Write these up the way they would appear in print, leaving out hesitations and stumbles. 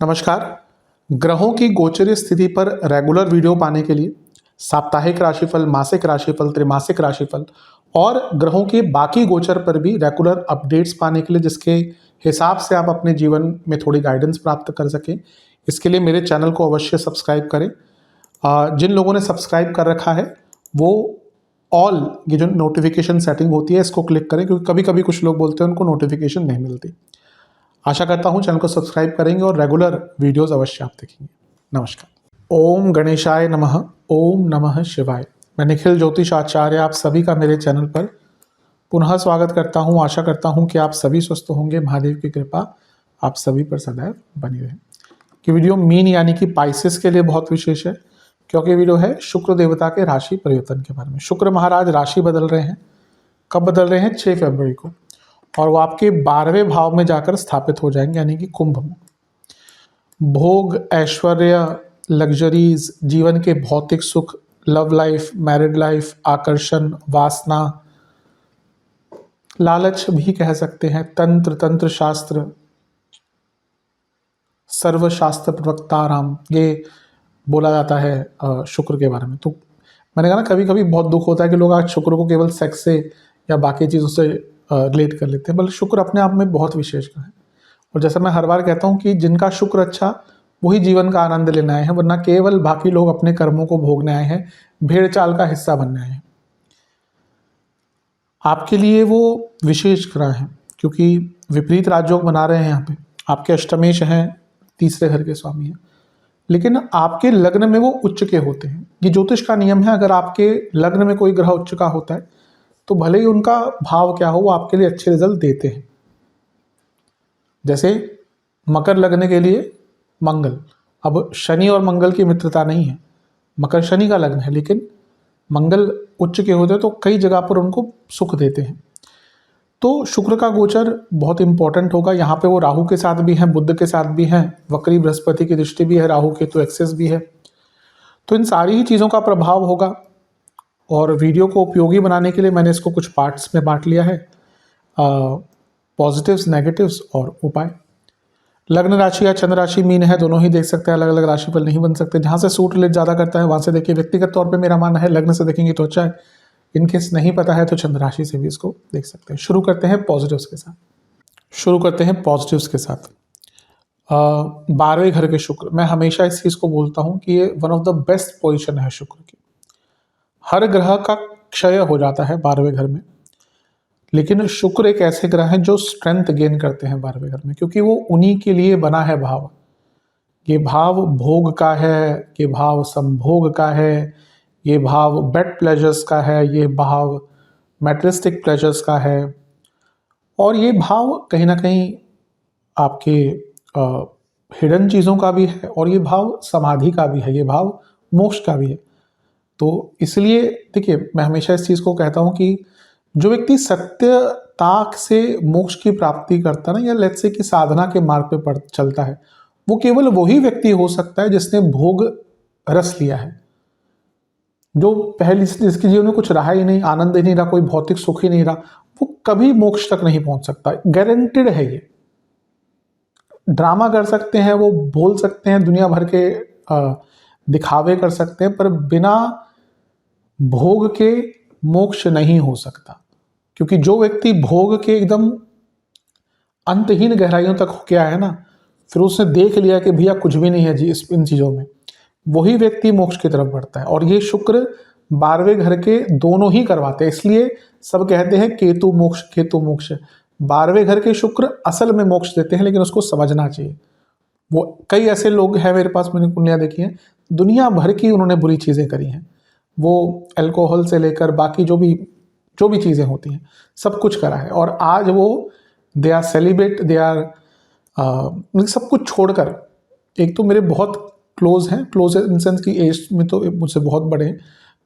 नमस्कार। ग्रहों की गोचरीय स्थिति पर रेगुलर वीडियो पाने के लिए साप्ताहिक राशिफल, मासिक राशिफल, त्रैमासिक राशिफल और ग्रहों के बाकी गोचर पर भी रेगुलर अपडेट्स पाने के लिए, जिसके हिसाब से आप अपने जीवन में थोड़ी गाइडेंस प्राप्त कर सकें, इसके लिए मेरे चैनल को अवश्य सब्सक्राइब करें। जिन लोगों ने सब्सक्राइब कर रखा है वो ऑल ये जो नोटिफिकेशन सेटिंग होती है इसको क्लिक करें, क्योंकि कभी कभी कुछ लोग बोलते हैं उनको नोटिफिकेशन नहीं मिलती। आशा करता हूं चैनल को सब्सक्राइब करेंगे और रेगुलर वीडियोस अवश्य आप देखेंगे। नमस्कार। ओम गणेशाय नमः। ओम नमः शिवाय। मैं निखिल ज्योतिष आचार्य आप सभी का मेरे चैनल पर पुनः स्वागत करता हूं। आशा करता हूं कि आप सभी स्वस्थ होंगे। महादेव की कृपा आप सभी पर सदैव बनी रहे। कि वीडियो मीन यानी कि पाइसेस के लिए बहुत विशेष है, क्योंकि वीडियो है शुक्र देवता के राशि परिवर्तन के बारे में। शुक्र महाराज राशि बदल रहे हैं। कब बदल रहे हैं? 6 फरवरी को, और वो आपके 12वें भाव में जाकर स्थापित हो जाएंगे, यानी कि कुंभ में। भोग, ऐश्वर्य, लग्जरीज, जीवन के भौतिक सुख, लव लाइफ, मैरिड लाइफ, आकर्षण, वासना, लालच भी कह सकते हैं, तंत्र शास्त्र, सर्वशास्त्र प्रवक्ताराम, ये बोला जाता है शुक्र के बारे में। तो मैंने कहा ना, कभी कभी बहुत दुख होता है कि लोग आज शुक्र को केवल सेक्स से या बाकी चीज़ों से रिलेट कर लेते हैं, बल्कि शुक्र अपने आप में बहुत विशेष है। और जैसा मैं हर बार कहता हूँ कि जिनका शुक्र अच्छा, वही जीवन का आनंद लेने आए हैं, वरना केवल बाकी लोग अपने कर्मों को भोगने आए हैं, भेड़ चाल का हिस्सा बनने आए हैं। आपके लिए वो विशेष ग्रह हैं, क्योंकि विपरीत राजयोग बना रहे हैं यहाँ पे। आपके अष्टमेश हैं, तीसरे घर के स्वामी हैं, लेकिन आपके लग्न में वो उच्च के होते हैं। ये ज्योतिष का नियम है, अगर आपके लग्न में कोई ग्रह उच्च का होता है तो भले ही उनका भाव क्या हो, वो आपके लिए अच्छे रिजल्ट देते हैं। जैसे मकर लग्न के लिए मंगल, अब शनि और मंगल की मित्रता नहीं है, मकर शनि का लग्न है, लेकिन मंगल उच्च के होते हैं तो कई जगह पर उनको सुख देते हैं। तो शुक्र का गोचर बहुत इंपॉर्टेंट होगा। यहाँ पे वो राहु के साथ भी हैं, बुध के साथ भी हैं, वक्री बृहस्पति की दृष्टि भी है, राहु के तो एक्सेस भी है। तो इन सारी ही चीज़ों का प्रभाव होगा, और वीडियो को उपयोगी बनाने के लिए मैंने इसको कुछ पार्ट्स में बांट लिया है, पॉजिटिव्स, नेगेटिव्स और उपाय। लग्न राशि या चंद्र राशि मीन है, दोनों ही देख सकते हैं, अलग अलग राशि पर नहीं बन सकते। जहाँ से सूट रिलेट ज़्यादा करता है वहाँ से देखिए। व्यक्तिगत तौर पे मेरा मानना है लग्न से देखेंगे तो अच्छा है, इनकेस नहीं पता है तो चंद्र राशि से भी इसको देख सकते हैं। शुरू करते हैं पॉजिटिव्स के साथ। 12वें घर के शुक्र, मैं हमेशा इस चीज़ को बोलता हूँ कि ये one of the best position है शुक्र की। हर ग्रह का क्षय हो जाता है 12वें घर में, लेकिन शुक्र एक ऐसे ग्रह हैं जो स्ट्रेंथ गेन करते हैं 12वें घर में, क्योंकि वो उन्हीं के लिए बना है भाव। ये भाव भोग का है, ये भाव संभोग का है, ये भाव बेड प्लेजर्स का है, ये भाव मैटेरियलिस्टिक प्लेजर्स का है, और ये भाव कहीं ना कहीं आपके हिडन चीज़ों का भी है, और ये भाव समाधि का भी है, ये भाव मोक्ष का भी है। तो इसलिए देखिए, मैं हमेशा इस चीज़ को कहता हूँ कि जो व्यक्ति सत्य ताक से मोक्ष की प्राप्ति करता है ना, या लेट्स से कि साधना के मार्ग पे चलता है, वो केवल वही व्यक्ति हो सकता है जिसने भोग रस लिया है। जो पहले जिसके जीवन में कुछ रहा ही नहीं, आनंद ही नहीं रहा, कोई भौतिक सुख ही नहीं रहा, वो कभी मोक्ष तक नहीं पहुंच सकता। गारंटेड है ये। ड्रामा कर सकते हैं, वो बोल सकते हैं, दुनिया भर के दिखावे कर सकते हैं, पर बिना भोग के मोक्ष नहीं हो सकता। क्योंकि जो व्यक्ति भोग के एकदम अंतहीन गहराइयों तक होके आया ना, फिर उसने देख लिया कि भैया कुछ भी नहीं है जी इन चीज़ों में, वही व्यक्ति मोक्ष की तरफ बढ़ता है। और ये शुक्र 12वें घर के दोनों ही करवाते हैं, इसलिए सब कहते हैं केतु मोक्ष। 12वें घर के शुक्र असल में मोक्ष देते हैं, लेकिन उसको समझना चाहिए। वो कई ऐसे लोग हैं मेरे पास, मैंने कुंडलियाँ देखी हैं, दुनिया भर की उन्होंने बुरी चीज़ें करी हैं। वो अल्कोहल से लेकर बाकी जो भी चीज़ें होती हैं सब कुछ करा है, और आज वो they are celebrate, they are सब कुछ छोड़कर। एक तो मेरे बहुत क्लोज इन सेंस की एज में तो मुझसे बहुत बड़े हैं,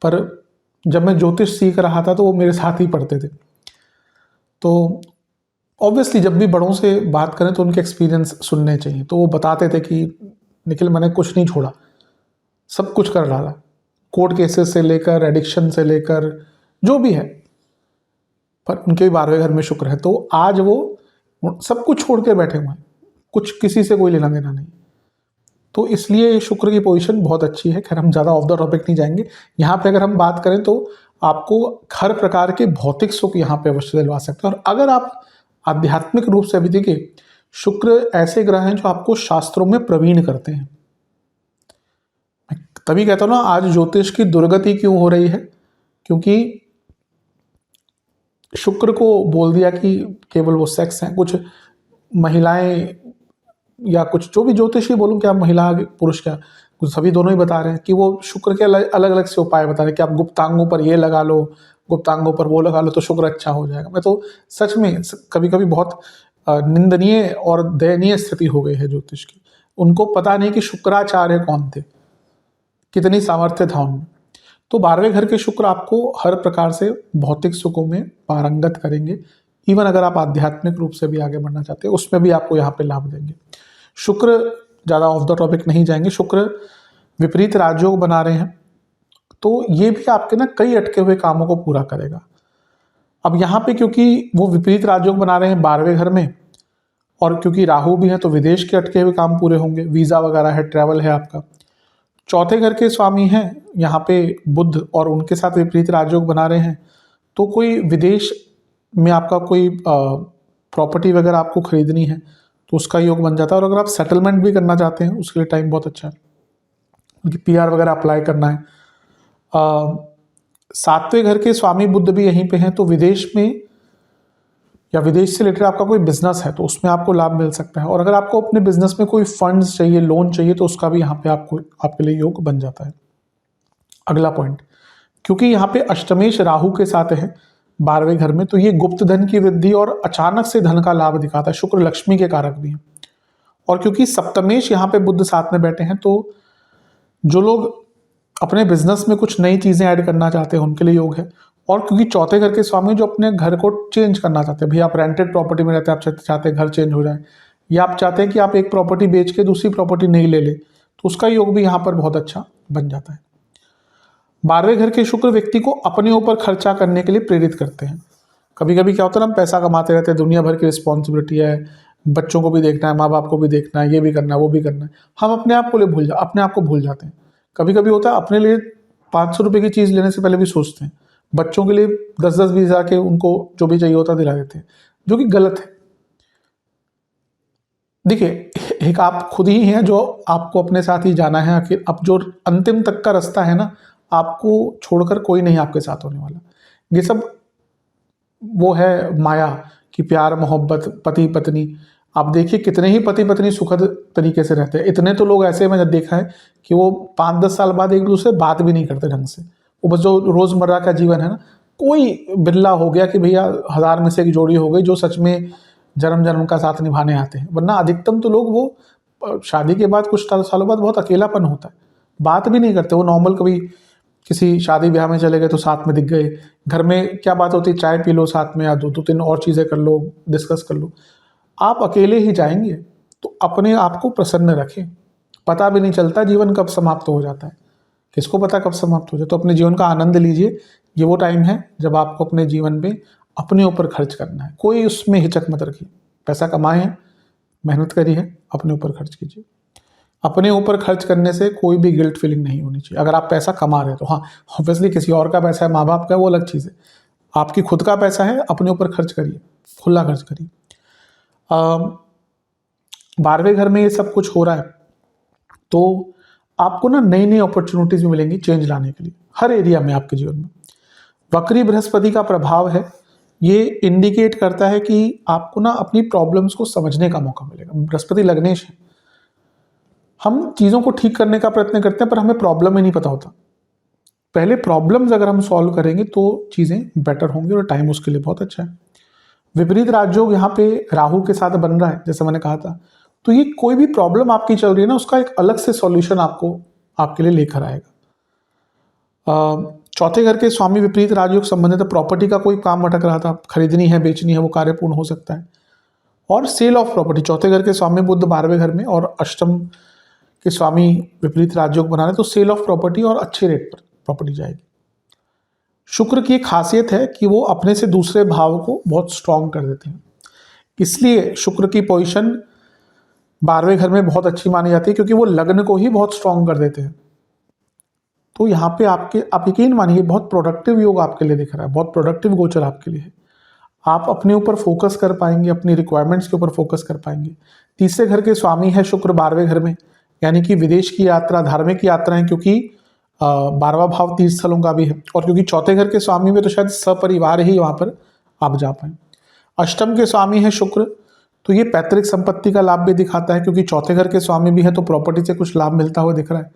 पर जब मैं ज्योतिष सीख रहा था तो वो मेरे साथ ही पढ़ते थे। तो ऑब्वियसली जब भी बड़ों से बात करें तो उनके एक्सपीरियंस सुनने चाहिए। तो वो बताते थे कि निखिल, मैंने कुछ नहीं छोड़ा, सब कुछ कर डाला, कोर्ट केसेस से लेकर एडिक्शन से लेकर जो भी है, पर उनके भी 12वें घर में शुक्र है। तो आज वो सब कुछ छोड़ के बैठे हुए हैं, कुछ किसी से कोई लेना देना नहीं। तो इसलिए शुक्र की पोजीशन बहुत अच्छी है। खैर हम ज़्यादा ऑफ द टॉपिक नहीं जाएंगे। यहाँ पे अगर हम बात करें तो आपको हर प्रकार के भौतिक सुख यहाँ पे अवश्य दिलवा सकते हैं। और अगर आप आध्यात्मिक रूप से भी देखिए, शुक्र ऐसे ग्रह हैं जो आपको शास्त्रों में प्रवीण करते हैं। मैं तभी कहता हूँ ना, आज ज्योतिष की दुर्गति क्यों हो रही है, क्योंकि शुक्र को बोल दिया कि केवल वो सेक्स हैं। कुछ महिलाएं या कुछ जो भी ज्योतिषी बोलूं, क्या महिला पुरुष, क्या कुछ सभी दोनों ही बता रहे हैं कि वो शुक्र के अलग अलग से उपाय बता रहे हैं कि आप गुप्तांगों पर ये लगा लो, गुप्तांगों पर वो लगा लो तो शुक्र अच्छा हो जाएगा। मैं तो सच में कभी कभी बहुत निंदनीय और दयनीय स्थिति हो गई है ज्योतिष की। उनको पता नहीं कि शुक्राचार्य कौन थे, कितनी सामर्थ्य था उनमें। तो 12वें घर के शुक्र आपको हर प्रकार से भौतिक सुखों में पारंगत करेंगे। इवन अगर आप आध्यात्मिक रूप से भी आगे बढ़ना चाहते हैं, उसमें भी आपको यहाँ पे लाभ देंगे। शुक्र, ज़्यादा ऑफ द टॉपिक नहीं जाएंगे, शुक्र विपरीत राजयोग बना रहे हैं, तो ये भी आपके ना कई अटके हुए कामों को पूरा करेगा। अब यहाँ पे क्योंकि वो विपरीत राजयोग बना रहे हैं 12वें घर में, और क्योंकि राहु भी है तो विदेश के अटके हुए काम पूरे होंगे, वीज़ा वगैरह है, ट्रैवल है आपका। चौथे घर के स्वामी हैं यहाँ पे बुध, और उनके साथ विपरीत राजयोग बना रहे हैं, तो कोई विदेश में आपका कोई प्रॉपर्टी वगैरह आपको खरीदनी है तो उसका योग बन जाता है। और अगर आप सेटलमेंट भी करना चाहते हैं उसके लिए टाइम बहुत अच्छा है, क्योंकि PR वगैरह अप्लाई करना है। 7वें घर के स्वामी बुध भी यहीं पे हैं, तो विदेश में या विदेश से रिलेटेड आपका कोई बिजनेस है तो उसमें आपको लाभ मिल सकता है। और अगर आपको अपने बिजनेस में कोई फंड्स चाहिए, लोन चाहिए, तो उसका भी यहाँ पे आपको आपके लिए योग बन जाता है। अगला पॉइंट, क्योंकि यहाँ पे अष्टमेश राहु के साथ है 12वें घर में, तो ये गुप्त धन की वृद्धि और अचानक से धन का लाभ दिखाता है। शुक्र लक्ष्मी के कारक भी हैं। और क्योंकि सप्तमेश यहाँ पे बुध साथ में बैठे हैं, तो जो लोग अपने बिजनेस में कुछ नई चीजें ऐड करना चाहते हैं उनके लिए योग है। और क्योंकि चौथे घर के स्वामी जो अपने घर को चेंज करना चाहते हैं, भाई आप रेंटेड प्रॉपर्टी में रहते हैं, आप चाहते हैं घर चेंज हो जाए, या आप चाहते हैं कि आप एक प्रॉपर्टी बेच के दूसरी प्रॉपर्टी नहीं ले ले, तो उसका योग भी यहाँ पर बहुत अच्छा बन जाता है। 12वें घर के शुक्र व्यक्ति को अपने ऊपर खर्चा करने के लिए प्रेरित करते हैं। कभी कभी क्या होता है ना, हम पैसा कमाते रहते हैं, दुनिया भर की रिस्पॉन्सिबिलिटी है, बच्चों को भी देखना है, माँ बाप को भी देखना है, ये भी करना है, वो भी करना है, हम अपने आप को भूल जाते हैं। कभी कभी होता है अपने लिए 500 रुपये की चीज़ लेने से पहले भी सोचते हैं, बच्चों के लिए 10-10, 20 हज़ार के उनको जो भी चाहिए होता दिला देते हैं, जो कि गलत है। देखिए, एक आप खुद ही हैं जो आपको अपने साथ ही जाना है। आखिर अब जो अंतिम तक का रास्ता है ना, आपको छोड़कर कोई नहीं आपके साथ होने वाला। ये सब वो है माया कि प्यार मोहब्बत पति पत्नी, आप देखिए कितने ही पति पत्नी सुखद तरीके से रहते हैं। इतने तो लोग ऐसे मैंने देखा है कि वो 5-10 साल बाद एक दूसरे से बात भी नहीं करते ढंग से। वो बस जो रोज़मर्रा का जीवन है ना, कोई बिल्ला हो गया कि भैया 1000 में से एक जोड़ी हो गई जो सच में जन्म जन्म का साथ निभाने आते हैं, वरना अधिकतम तो लोग वो शादी के बाद कुछ सालों बाद बहुत अकेलापन होता है, बात भी नहीं करते। वो नॉर्मल कभी किसी शादी ब्याह में चले गए तो साथ में दिख गए, घर में क्या बात होती है, चाय पी लो साथ में, या 2-3 और चीज़ें कर लो, डिस्कस कर लो। आप अकेले ही जाएंगे तो अपने आप को प्रसन्न रखें, पता भी नहीं चलता जीवन कब समाप्त हो जाता है, किसको पता कब समाप्त हो जाए। तो अपने जीवन का आनंद लीजिए। ये वो टाइम है जब आपको अपने जीवन में अपने ऊपर खर्च करना है, कोई उसमें हिचक मत रखिए। पैसा कमाए हैं, मेहनत करी है, अपने ऊपर खर्च कीजिए। अपने ऊपर खर्च करने से कोई भी गिल्ट फीलिंग नहीं होनी चाहिए। अगर आप पैसा कमा रहे हैं तो हाँ, ऑब्वियसली किसी और का पैसा है, माँ बाप का है, वो अलग चीज़ है। आपकी खुद का पैसा है, अपने ऊपर खर्च करिए, खुला खर्च करिए। 12वें घर में ये सब कुछ हो रहा है तो आपको ना नई नई अपॉर्चुनिटीज भी मिलेंगी चेंज लाने के लिए हर एरिया में आपके जीवन में। वक्री बृहस्पति का प्रभाव है, ये इंडिकेट करता है कि आपको ना अपनी प्रॉब्लम्स को समझने का मौका मिलेगा। बृहस्पति लग्नेश है, हम चीज़ों को ठीक करने का प्रयत्न करते हैं पर हमें प्रॉब्लम ही नहीं पता होता। पहले प्रॉब्लम्स अगर हम सॉल्व करेंगे तो चीज़ें बेटर होंगी और टाइम उसके लिए बहुत अच्छा है। विपरीत राजयोग यहाँ पे राहु के साथ बन रहा है, जैसे मैंने कहा था, तो ये कोई भी प्रॉब्लम आपकी चल रही है ना, उसका एक अलग से सॉल्यूशन आपको आपके लिए लेकर आएगा। चौथे घर के स्वामी विपरीत राजयोग संबंधित प्रॉपर्टी का कोई काम अटक रहा था, खरीदनी है, बेचनी है, वो कार्य पूर्ण हो सकता है। और सेल ऑफ प्रॉपर्टी, चौथे घर के स्वामी बुध 12वें घर में और अष्टम के स्वामी विपरीत राजयोग बना रहे, तो सेल ऑफ प्रॉपर्टी और अच्छे रेट पर प्रॉपर्टी जाएगी। शुक्र की एक खासियत है कि वो अपने से दूसरे भाव को बहुत स्ट्रांग कर देते हैं। इसलिए शुक्र की पोजीशन 12वें घर में बहुत अच्छी मानी जाती है, क्योंकि वो लग्न को ही बहुत स्ट्रांग कर देते हैं। तो यहाँ पे आप यकीन मानिए बहुत प्रोडक्टिव योग आपके लिए दिख रहा है, बहुत प्रोडक्टिव गोचर आपके लिए है। आप अपने ऊपर फोकस कर पाएंगे, अपनी रिक्वायरमेंट्स के ऊपर फोकस कर पाएंगे। तीसरे घर के स्वामी है शुक्र 12वें घर में, यानी कि विदेश की यात्रा, धार्मिक यात्राएं, क्योंकि 12वां भाव तीर्थ स्थलों का भी है, और क्योंकि चौथे घर के स्वामी में तो शायद सपरिवार ही वहां पर आप जा पाए। अष्टम के स्वामी है शुक्र, तो ये पैतृक संपत्ति का लाभ भी दिखाता है, क्योंकि चौथे घर के स्वामी भी है तो प्रॉपर्टी से कुछ लाभ मिलता हुआ दिख रहा है।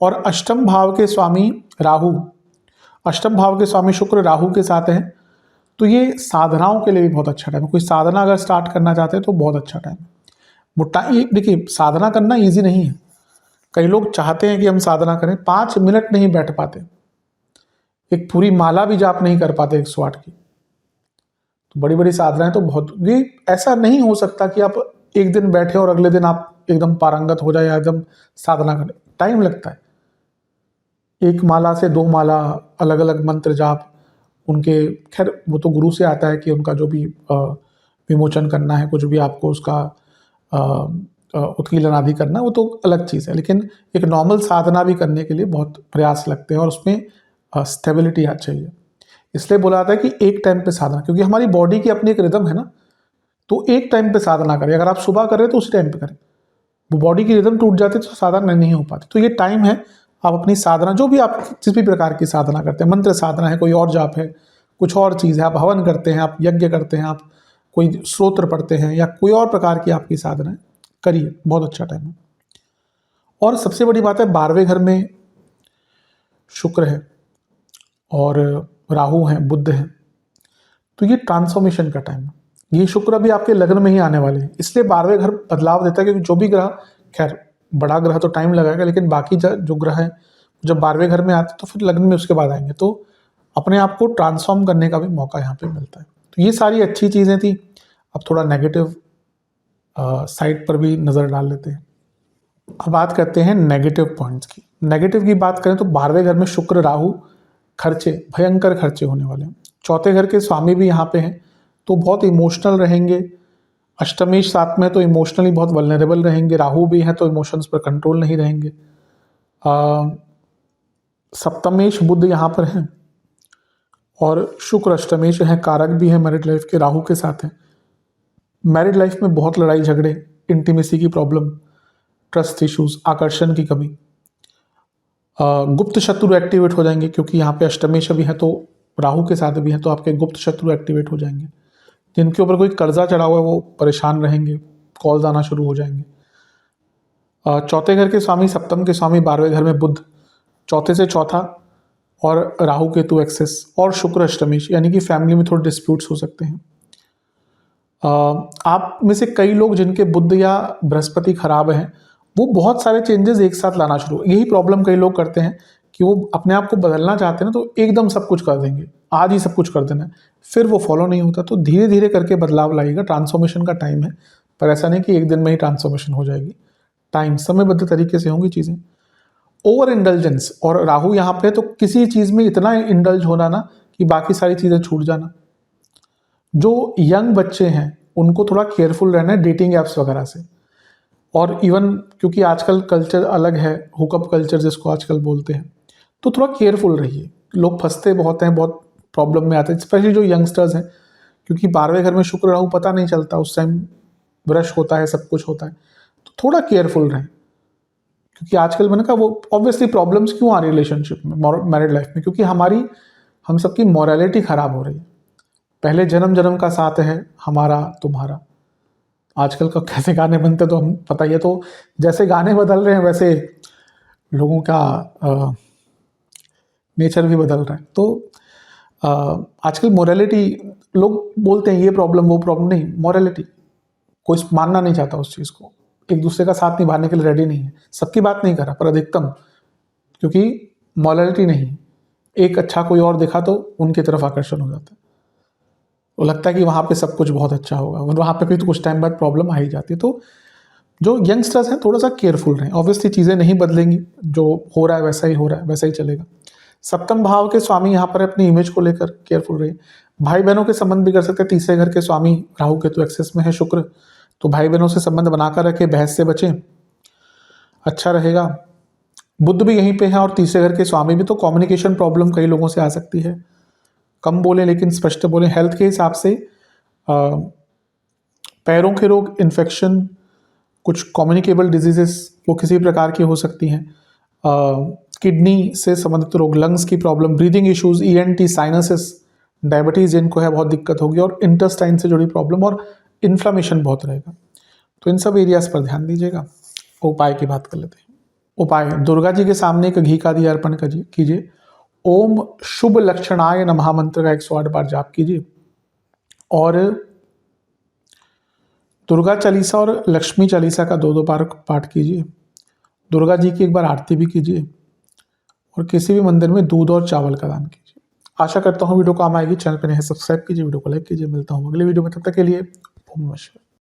और अष्टम भाव के स्वामी राहु, अष्टम भाव के स्वामी शुक्र राहु के साथ है, तो ये साधनाओं के लिए भी बहुत अच्छा टाइम है। कोई साधना अगर स्टार्ट करना चाहते हैं तो बहुत अच्छा टाइम है। वो टाइम देखिए, साधना करना ईजी नहीं है। कई लोग चाहते हैं कि हम साधना करें, 5 मिनट नहीं बैठ पाते, एक पूरी माला भी जाप नहीं कर पाते 108 की। तो बड़ी बड़ी साधनाएं तो बहुत, ये ऐसा नहीं हो सकता कि आप एक दिन बैठे और अगले दिन आप एकदम पारंगत हो जाए या एकदम साधना करें। टाइम लगता है। एक माला से 2 माला, अलग अलग मंत्र जाप, उनके खैर वो तो गुरु से आता है कि उनका जो भी विमोचन करना है, कुछ भी आपको उसका उत्कीलन आदि करना, वो तो अलग चीज़ है। लेकिन एक नॉर्मल साधना भी करने के लिए बहुत प्रयास लगते हैं और उसमें स्टेबिलिटी आ चाहिए। इसलिए बोला जाता है कि एक टाइम पे साधना, क्योंकि हमारी बॉडी की अपनी एक रिदम है ना, तो एक टाइम पे साधना करें। अगर आप सुबह कर रहे हैं तो उसी टाइम पे करें। वो बॉडी की रिदम टूट जाती है तो साधना नहीं हो पाती। तो ये टाइम है, आप अपनी साधना, जो भी आप जिस भी प्रकार की साधना करते हैं, मंत्र साधना है, कोई और जाप है, कुछ और चीज़ है, आप हवन करते हैं, आप यज्ञ करते हैं, आप कोई स्तोत्र पढ़ते हैं, या कोई और प्रकार की आपकी साधना है, करिए, बहुत अच्छा टाइम है। और सबसे बड़ी बात है 12वें घर में शुक्र है और राहु हैं, बुध हैं, तो ये ट्रांसफॉर्मेशन का टाइम है। ये शुक्र अभी आपके लग्न में ही आने वाले हैं, इसलिए 12वें घर बदलाव देता है, क्योंकि जो भी ग्रह, खैर बड़ा ग्रह तो टाइम लगाएगा, लेकिन बाकी जो ग्रह हैं जब 12वें घर में आते तो फिर लग्न में उसके बाद आएंगे, तो अपने आप को ट्रांसफॉर्म करने का भी मौका यहाँ पे मिलता है। तो ये सारी अच्छी चीज़ें थी। अब थोड़ा नेगेटिव साइड पर भी नज़र डाल लेते हैं। अब बात करते हैं नेगेटिव पॉइंट्स की। नेगेटिव की बात करें तो 12वें घर में शुक्र राहु, खर्चे, भयंकर खर्चे होने वाले हैं। चौथे घर के स्वामी भी यहाँ पे हैं, तो बहुत इमोशनल रहेंगे। अष्टमेश साथ में तो इमोशनली बहुत वल्नरेबल रहेंगे। राहु भी है तो इमोशंस पर कंट्रोल नहीं रहेंगे। सप्तमेश बुध यहाँ पर हैं और शुक्र अष्टमेश है, कारक भी है मैरिड लाइफ के, राहु के साथ है। मैरिड लाइफ में बहुत लड़ाई झगड़े, इंटीमेसी की प्रॉब्लम, ट्रस्ट इश्यूज, आकर्षण की कमी, गुप्त शत्रु एक्टिवेट हो जाएंगे, क्योंकि यहाँ पे अष्टमेश भी है तो राहु के साथ भी है, तो आपके गुप्त शत्रु एक्टिवेट हो जाएंगे। जिनके ऊपर कोई कर्जा चढ़ा हुआ है वो परेशान रहेंगे, कॉल्स आना शुरू हो जाएंगे। चौथे घर के स्वामी, सप्तम के स्वामी 12वें घर में बुध, चौथे से चौथा, और राहु केतु एक्सेस, और शुक्र अष्टमेश, यानी कि फैमिली में थोड़े डिस्प्यूट्स हो सकते हैं। आप में से कई लोग जिनके बुध या बृहस्पति खराब हैं, वो बहुत सारे चेंजेस एक साथ लाना शुरू, यही प्रॉब्लम कई लोग करते हैं कि वो अपने आप को बदलना चाहते हैं ना, तो एकदम सब कुछ कर देंगे, आज ही सब कुछ कर देना है, फिर वो फॉलो नहीं होता। तो धीरे धीरे करके बदलाव लाइएगा। ट्रांसफॉर्मेशन का टाइम है, पर ऐसा नहीं कि एक दिन में ही ट्रांसफॉर्मेशन हो जाएगी। टाइम, समयबद्ध तरीके से होंगी चीज़ें। ओवर इंडल्जेंस, और राहु यहाँ पे तो किसी चीज़ में इतना इंडल्ज होना ना कि बाकी सारी चीज़ें छूट जाना। जो यंग बच्चे हैं उनको थोड़ा केयरफुल रहना है डेटिंग ऐप्स वगैरह से। और इवन क्योंकि आजकल कल्चर अलग है, हुकअप कल्चर जिसको आजकल बोलते हैं, तो थोड़ा केयरफुल रहिए। लोग फंसते बहुत हैं, बहुत प्रॉब्लम में आते हैं, स्पेशली जो यंगस्टर्स हैं, क्योंकि 12वें घर में शुक्र राहु पता नहीं चलता, उस टाइम ब्रश होता है, सब कुछ होता है, तो थोड़ा केयरफुल रहें। क्योंकि आजकल मैंने कहा वो ऑब्वियसली प्रॉब्लम्स क्यों आ रही है रिलेशनशिप में, मैरिड लाइफ में, क्योंकि हम सबकी मॉरलिटी खराब हो रही है। पहले जन्म जन्म का साथ है हमारा तुम्हारा, आजकल का कैसे गाने बनते तो हम पता ही है। तो जैसे गाने बदल रहे हैं वैसे लोगों का नेचर भी बदल रहा है। तो आजकल मोरालिटी, लोग बोलते हैं ये प्रॉब्लम वो प्रॉब्लम, नहीं, मोरालिटी कोई मानना नहीं चाहता उस चीज़ को, एक दूसरे का साथ निभाने के लिए रेडी नहीं है। सबकी बात नहीं कर रहा, पर अधिकतम, क्योंकि मोरालिटी नहीं, एक अच्छा कोई और देखा तो उनकी तरफ आकर्षण हो जाता है, तो लगता है कि वहाँ पे सब कुछ बहुत अच्छा होगा, वहाँ पे भी तो कुछ टाइम बाद प्रॉब्लम आ ही जाती है। तो जो यंगस्टर्स हैं थोड़ा सा केयरफुल रहें। ऑब्वियसली चीज़ें नहीं बदलेंगी, जो हो रहा है वैसा ही हो रहा है, वैसा ही चलेगा। सप्तम भाव के स्वामी यहाँ पर अपनी इमेज को लेकर केयरफुल रहिए। भाई बहनों के संबंध भी कर सकते हैं। तीसरे घर के स्वामी राहु केतु एक्सेस में है शुक्र, तो भाई बहनों से संबंध बनाकर रखें, बहस से बचें, अच्छा रहेगा। बुध भी यहीं पे है और तीसरे घर के स्वामी भी, तो कम्युनिकेशन प्रॉब्लम कई लोगों से आ सकती है। कम बोलें लेकिन स्पष्ट बोलें। हेल्थ के हिसाब से पैरों के रोग, इन्फेक्शन, कुछ कम्युनिकेबल डिजीजेस वो किसी प्रकार की हो सकती हैं। किडनी से संबंधित रोग, लंग्स की problem, breathing issues, ENT, sinuses, diabetes जिनको है बहुत दिक्कत होगी, और इंटेस्टाइन से जुड़ी प्रॉब्लम और इन्फ्लामेशन बहुत रहेगा। तो इन सब एरियाज पर ध्यान दीजिएगा। उपाय की बात कर लेते हैं। उपाय, दुर्गा जी के सामने एक घी का दिया अर्पण कीजिए। ओम शुभ लक्षणाय नमः मंत्र का 108 बार जाप कीजिए, और दुर्गा चालीसा और लक्ष्मी चालीसा का 2-2 बार पाठ कीजिए। दुर्गा जी की एक बार आरती भी कीजिए, और किसी भी मंदिर में दूध और चावल का दान कीजिए। आशा करता हूँ वीडियो काम आएगी। चैनल पर नए हैं सब्सक्राइब कीजिए, वीडियो को लाइक कीजिए। मिलता हूँ अगले वीडियो में, तब तक के लिए ओम नमः शिवाय।